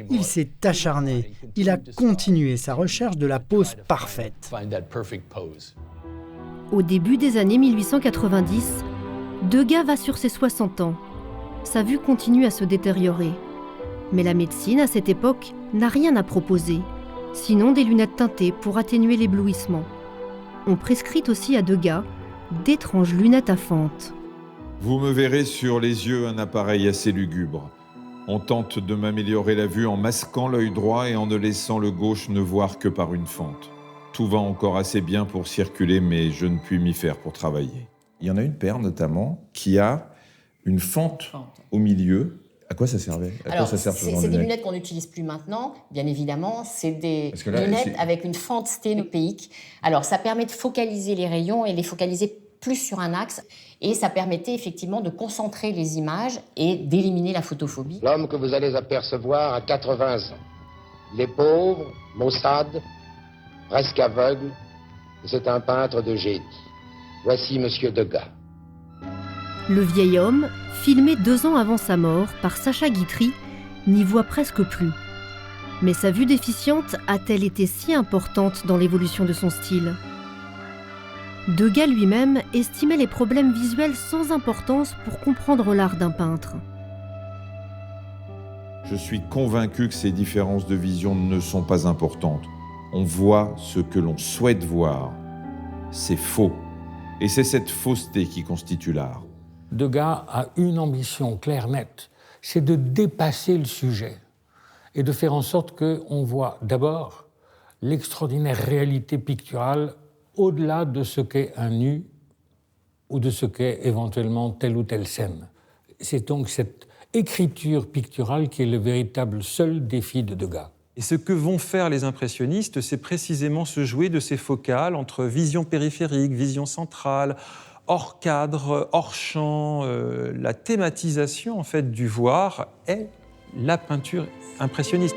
Speaker 8: Il s'est acharné, il a continué sa recherche de la pose parfaite.
Speaker 1: Au début des années 1890, Degas va sur ses 60 ans. Sa vue continue à se détériorer. Mais la médecine, à cette époque, n'a rien à proposer, sinon des lunettes teintées pour atténuer l'éblouissement. On prescrit aussi à Degas d'étranges lunettes à fente.
Speaker 2: Vous me verrez sur les yeux un appareil assez lugubre. On tente de m'améliorer la vue en masquant l'œil droit et en ne laissant le gauche ne voir que par une fente. Tout va encore assez bien pour circuler, mais je ne puis m'y faire pour travailler.
Speaker 10: Il y en a une paire notamment qui a une fente au milieu. À quoi ça servait?
Speaker 5: Alors, c'est des lunettes qu'on n'utilise plus maintenant, bien évidemment. C'est des lunettes avec une fente sténopéique. Alors, ça permet de focaliser les rayons et les focaliser plus sur un axe. Et ça permettait effectivement de concentrer les images et d'éliminer la photophobie.
Speaker 14: L'homme que vous allez apercevoir a 80 ans. Il est pauvre, maussade, presque aveugle. C'est un peintre de génie. Voici Monsieur Degas.
Speaker 1: Le vieil homme, filmé 2 ans avant sa mort par Sacha Guitry, n'y voit presque plus. Mais sa vue déficiente a-t-elle été si importante dans l'évolution de son style ? Degas lui-même estimait les problèmes visuels sans importance pour comprendre l'art d'un peintre.
Speaker 2: Je suis convaincu que ces différences de vision ne sont pas importantes. On voit ce que l'on souhaite voir. C'est faux. Et c'est cette fausseté qui constitue l'art.
Speaker 3: Degas a une ambition claire, nette, c'est de dépasser le sujet et de faire en sorte qu'on voit d'abord l'extraordinaire réalité picturale au-delà de ce qu'est un nu ou de ce qu'est éventuellement telle ou telle scène. C'est donc cette écriture picturale qui est le véritable seul défi de Degas.
Speaker 12: Et ce que vont faire les impressionnistes, c'est précisément se jouer de ces focales entre vision périphérique, vision centrale, hors cadre, hors champ. La thématisation en fait, du voir est la peinture impressionniste.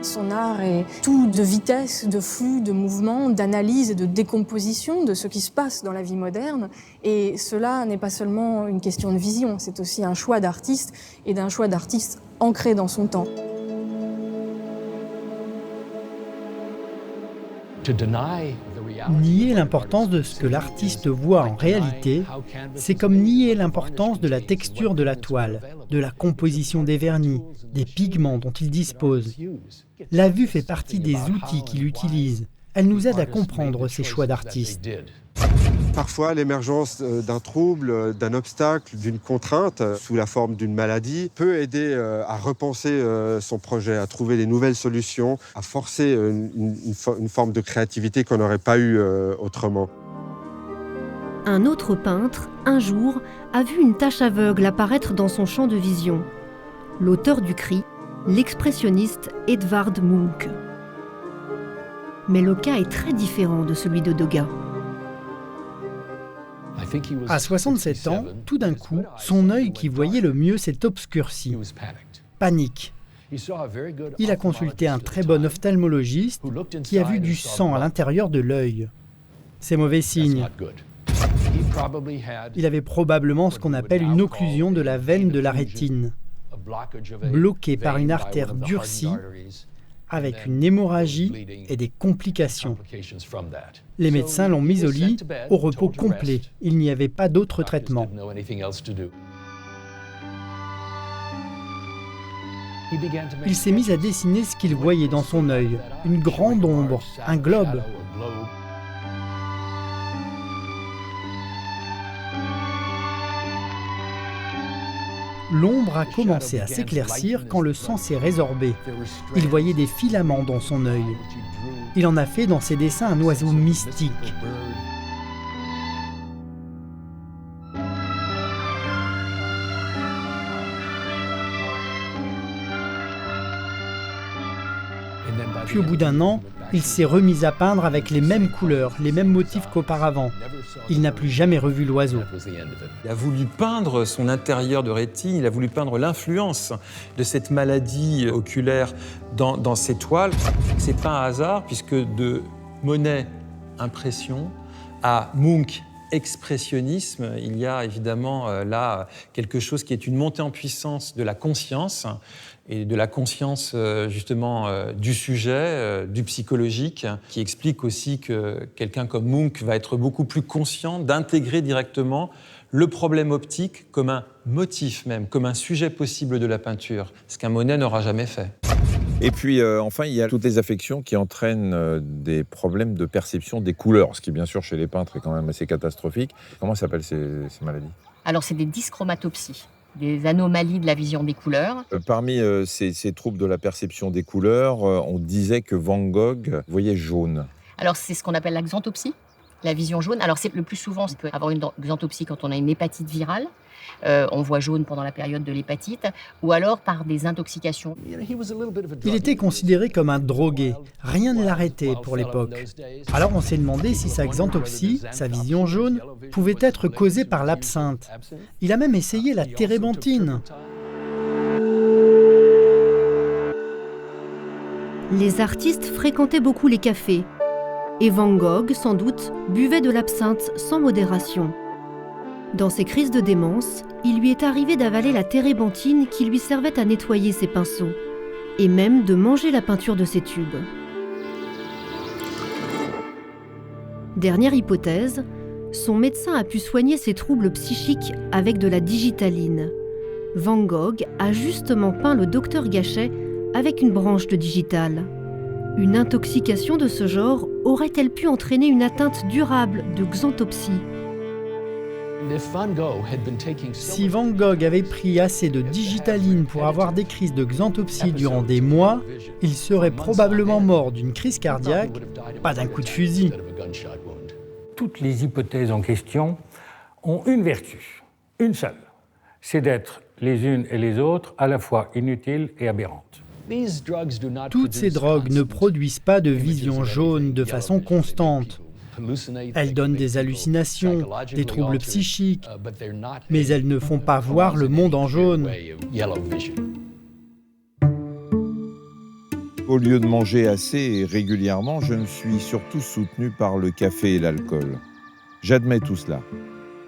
Speaker 6: Son art est tout de vitesse, de flux, de mouvement, d'analyse et de décomposition de ce qui se passe dans la vie moderne. Et cela n'est pas seulement une question de vision, c'est aussi un choix d'artiste et d'un choix d'artiste ancré dans son temps.
Speaker 8: Nier l'importance de ce que l'artiste voit en réalité, c'est comme nier l'importance de la texture de la toile, de la composition des vernis, des pigments dont il dispose. La vue fait partie des outils qu'il utilise. Elle nous aide à comprendre ses choix d'artiste.
Speaker 7: Parfois, l'émergence d'un trouble, d'un obstacle, d'une contrainte sous la forme d'une maladie peut aider à repenser son projet, à trouver des nouvelles solutions, à forcer une forme de créativité qu'on n'aurait pas eue autrement.
Speaker 1: Un autre peintre, un jour, a vu une tache aveugle apparaître dans son champ de vision. L'auteur du cri, l'expressionniste Edvard Munch. Mais le cas est très différent de celui de Degas.
Speaker 8: À 67 ans, tout d'un coup, son œil qui voyait le mieux s'est obscurci. Panique. Il a consulté un très bon ophtalmologiste qui a vu du sang à l'intérieur de l'œil. C'est mauvais signe. Il avait probablement ce qu'on appelle une occlusion de la veine de la rétine. Bloquée par une artère durcie, avec une hémorragie et des complications. Les médecins l'ont mis au lit, au repos complet. Il n'y avait pas d'autre traitement. Il s'est mis à dessiner ce qu'il voyait dans son œil, une grande ombre, un globe. L'ombre a commencé à s'éclaircir quand le sang s'est résorbé. Il voyait des filaments dans son œil. Il en a fait dans ses dessins un oiseau mystique. Puis au bout d'un an, il s'est remis à peindre avec les mêmes couleurs, les mêmes motifs qu'auparavant. Il n'a plus jamais revu l'oiseau.
Speaker 12: Il a voulu peindre son intérieur de rétine, il a voulu peindre l'influence de cette maladie oculaire dans ses toiles. C'est pas un hasard, puisque de Monet, impression, à Munch, expressionnisme, il y a évidemment là quelque chose qui est une montée en puissance de la conscience, et de la conscience justement du sujet, du psychologique, qui explique aussi que quelqu'un comme Munch va être beaucoup plus conscient d'intégrer directement le problème optique comme un motif même, comme un sujet possible de la peinture, ce qu'un Monet n'aura jamais fait.
Speaker 10: Et puis, enfin, il y a toutes les affections qui entraînent des problèmes de perception des couleurs, ce qui, bien sûr, chez les peintres est quand même assez catastrophique. Comment s'appellent ces maladies ?
Speaker 5: Alors, c'est des dyschromatopsies, des anomalies de la vision des couleurs.
Speaker 10: Parmi ces troubles de la perception des couleurs, on disait que Van Gogh voyait jaune.
Speaker 5: Alors, c'est ce qu'on appelle la xanthopsie, la vision jaune. Alors, c'est le plus souvent, on peut avoir une xanthopsie quand on a une hépatite virale. On voit jaune pendant la période de l'hépatite, ou alors par des intoxications.
Speaker 8: Il était considéré comme un drogué. Rien ne l'arrêtait pour l'époque. Alors on s'est demandé si sa xanthopsie, sa vision jaune, pouvait être causée par l'absinthe. Il a même essayé la térébenthine.
Speaker 1: Les artistes fréquentaient beaucoup les cafés. Et Van Gogh, sans doute, buvait de l'absinthe sans modération. Dans ses crises de démence, il lui est arrivé d'avaler la térébenthine qui lui servait à nettoyer ses pinceaux, et même de manger la peinture de ses tubes. Dernière hypothèse, son médecin a pu soigner ses troubles psychiques avec de la digitaline. Van Gogh a justement peint le docteur Gachet avec une branche de digital. Une intoxication de ce genre aurait-elle pu entraîner une atteinte durable de xanthopsie ?
Speaker 8: Si Van Gogh avait pris assez de digitaline pour avoir des crises de xanthopsie durant des mois, il serait probablement mort d'une crise cardiaque, pas d'un coup de fusil.
Speaker 3: Toutes les hypothèses en question ont une vertu, une seule, c'est d'être les unes et les autres à la fois inutiles et aberrantes.
Speaker 8: Toutes ces drogues ne produisent pas de vision jaune de façon constante. Elles donnent des hallucinations, des troubles psychiques, mais elles ne font pas voir le monde en jaune.
Speaker 2: Au lieu de manger assez et régulièrement, je me suis surtout soutenu par le café et l'alcool. J'admets tout cela.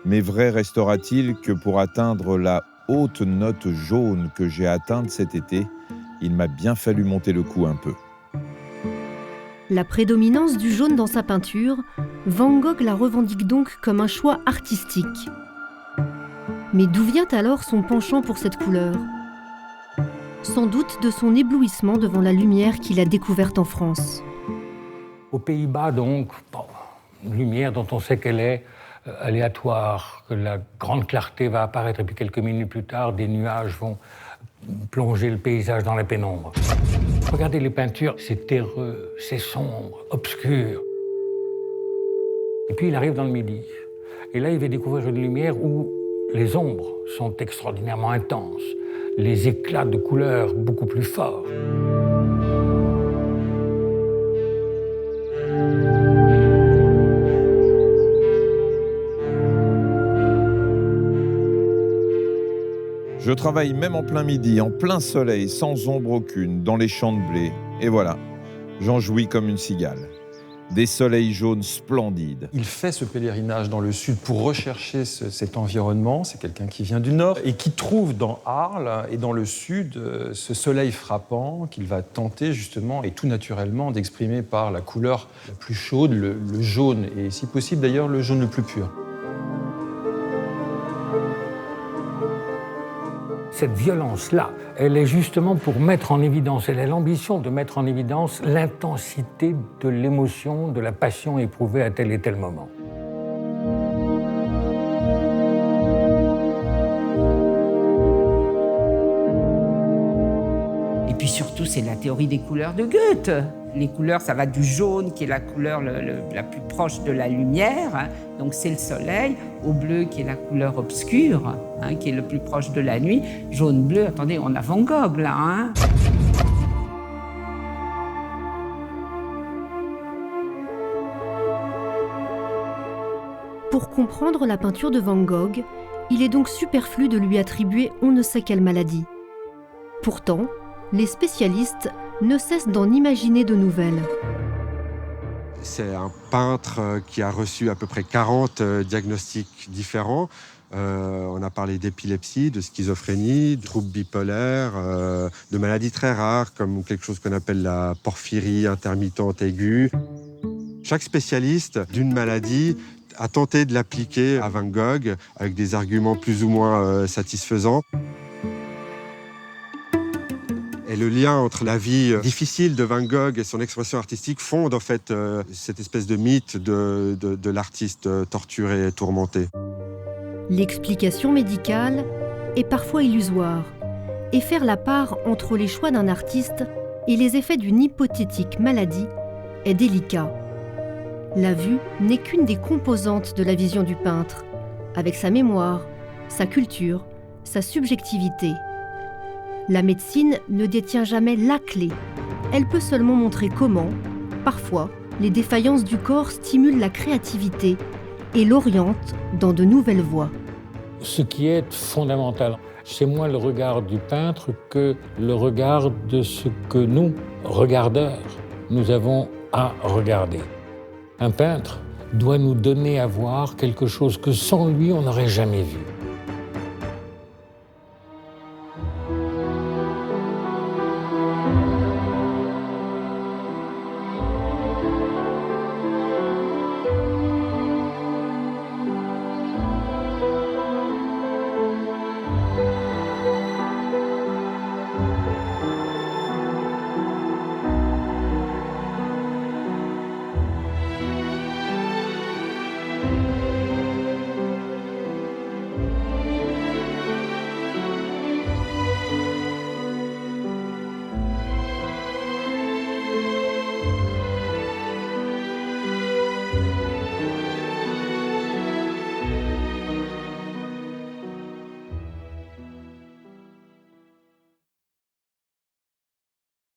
Speaker 2: Mais vrai restera-t-il que pour atteindre la haute note jaune que j'ai atteinte cet été, il m'a bien fallu monter le coup un peu.
Speaker 1: La prédominance du jaune dans sa peinture, Van Gogh la revendique donc comme un choix artistique. Mais d'où vient alors son penchant pour cette couleur ? Sans doute de son éblouissement devant la lumière qu'il a découverte en France.
Speaker 3: Aux Pays-Bas, donc, une lumière dont on sait qu'elle est aléatoire, que la grande clarté va apparaître et puis quelques minutes plus tard, des nuages vont plonger le paysage dans la pénombre. Regardez les peintures, c'est terreux, c'est sombre, obscur. Et puis il arrive dans le Midi. Et là, il va découvrir une lumière où les ombres sont extraordinairement intenses, les éclats de couleurs beaucoup plus forts.
Speaker 2: Je travaille même en plein midi, en plein soleil, sans ombre aucune, dans les champs de blé. Et voilà, j'en jouis comme une cigale. des soleils jaunes splendides.
Speaker 12: Il fait ce pèlerinage dans le sud pour rechercher cet environnement. C'est quelqu'un qui vient du nord et qui trouve dans Arles et dans le sud ce soleil frappant qu'il va tenter justement et tout naturellement d'exprimer par la couleur la plus chaude, le jaune, et si possible d'ailleurs le jaune le plus pur.
Speaker 3: Cette violence-là, elle est justement pour mettre en évidence, elle a l'ambition de mettre en évidence l'intensité de l'émotion, de la passion éprouvée à tel et tel moment.
Speaker 13: Et puis surtout, c'est la théorie des couleurs de Goethe. Les couleurs, ça va du jaune, qui est la couleur la plus proche de la lumière, hein, donc c'est le soleil, au bleu, qui est la couleur obscure, hein, qui est le plus proche de la nuit. Jaune-bleu, attendez, on a Van Gogh, là. Hein.
Speaker 1: Pour comprendre la peinture de Van Gogh, il est donc superflu de lui attribuer on ne sait quelle maladie. Pourtant, les spécialistes ne cessent d'en imaginer de nouvelles.
Speaker 7: C'est un peintre qui a reçu à peu près 40 diagnostics différents. On a parlé d'épilepsie, de schizophrénie, de troubles bipolaires, de maladies très rares comme quelque chose qu'on appelle la porphyrie intermittente aiguë. Chaque spécialiste d'une maladie a tenté de l'appliquer à Van Gogh avec des arguments plus ou moins satisfaisants. Et le lien entre la vie difficile de Van Gogh et son expression artistique fonde en fait cette espèce de mythe de l'artiste torturé et tourmenté.
Speaker 1: L'explication médicale est parfois illusoire, et faire la part entre les choix d'un artiste et les effets d'une hypothétique maladie est délicat. La vue n'est qu'une des composantes de la vision du peintre, avec sa mémoire, sa culture, sa subjectivité. La médecine ne détient jamais la clé. Elle peut seulement montrer comment, parfois, les défaillances du corps stimulent la créativité et l'orientent dans de nouvelles voies.
Speaker 3: Ce qui est fondamental, c'est moins le regard du peintre que le regard de ce que nous, regardeurs, nous avons à regarder. Un peintre doit nous donner à voir quelque chose que sans lui, on n'aurait jamais vu.